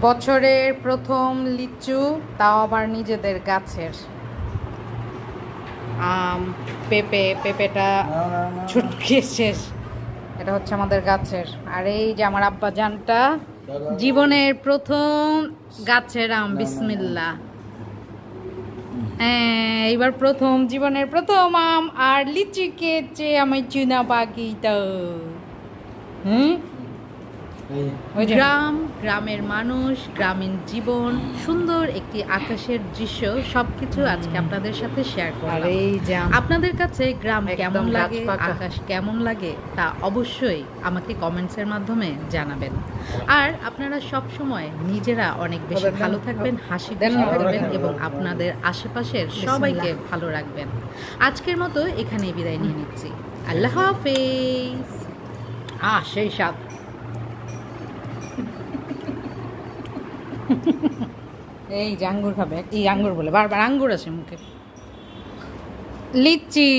বছরের প্রথম লিচু, তাও আবার নিজেদের গাছের। আম, পেঁপেটা ছুটকে শেষ। এটা হচ্ছে আমাদের গাছের। আর এই যে আমার আব্বা জানটা জীবনের প্রথম গাছের আম, বিসমিল্লাহ। এইবার প্রথম জীবনের প্রথম আম আর লিচু খেয়েছে আমার চুনা পাখিটা। গ্রামের মানুষ, গ্রামীণ জীবন, সুন্দর একটি আকাশের দৃশ্য, সবকিছু আজকে আপনাদের সাথে শেয়ার করলাম। আপনাদের কাছে গ্রাম কেমন লাগে, আকাশ কেমন লাগে, তা অবশ্যই আমাকে কমেন্টসের মাধ্যমে জানাবেন। আর আপনারা সব সময় নিজেরা অনেক বেশি ভালো থাকবেন, হাসি করবেন এবং আপনাদের আশেপাশের সবাইকে ভালো রাখবেন। আজকের মতো এখানেই বিদায় নিয়ে নিচ্ছি। আল্লাহ হাফেজ। সেই সাথ এই যে আঙ্গুর খাবে, এই আঙ্গুর বলে বারবার আঙ্গুর আছে মুখে। লিচি,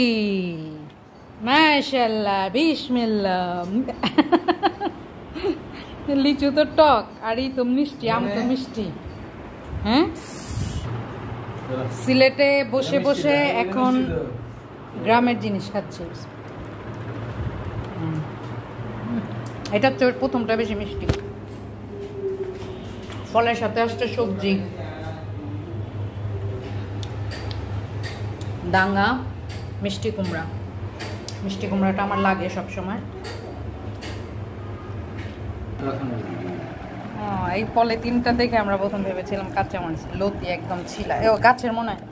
মাশাআল্লাহ, বিসমিল্লাহ। লিচু তো টক আর এই তো মিষ্টি, আম তো মিষ্টি। হ্যাঁ, সিলেটে বসে বসে এখন গ্রামের জিনিস খাচ্ছি। এটা তো প্রথমটা বেশি মিষ্টি। ফলের সাথে আসছে সবজি, ডাঙ্গা, মিষ্টি কুমড়া। মিষ্টি কুমড়াটা আমার লাগে সব সময়। এই পলিথিনটা দেখে আমরা প্রথম ভেবেছিলাম কাঁচা মাছ, লতি একদম ছিলা। ও গাছের মনে হয়,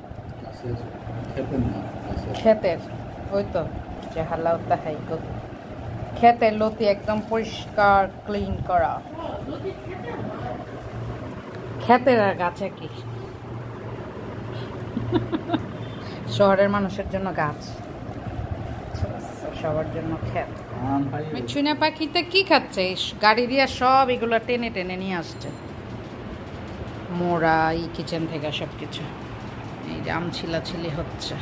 ক্ষেতের। ওই তো যে হাল্লা তাহাই ক্ষেতের লতি, একদম পরিষ্কার ক্লিন করা। ক্ষেতের আর গাছে কি, শহরের মানুষের জন্য গাছ, সবার জন্য ক্ষেত। চুনা পাখিতে কি খাচ্ছে? গাড়ি দিয়ে সব এগুলো টেনে টেনে নিয়ে আসছে, মোড়া, এই কিচেন থেকে সবকিছু। এই যে আম ছিলাছিলি হচ্ছে।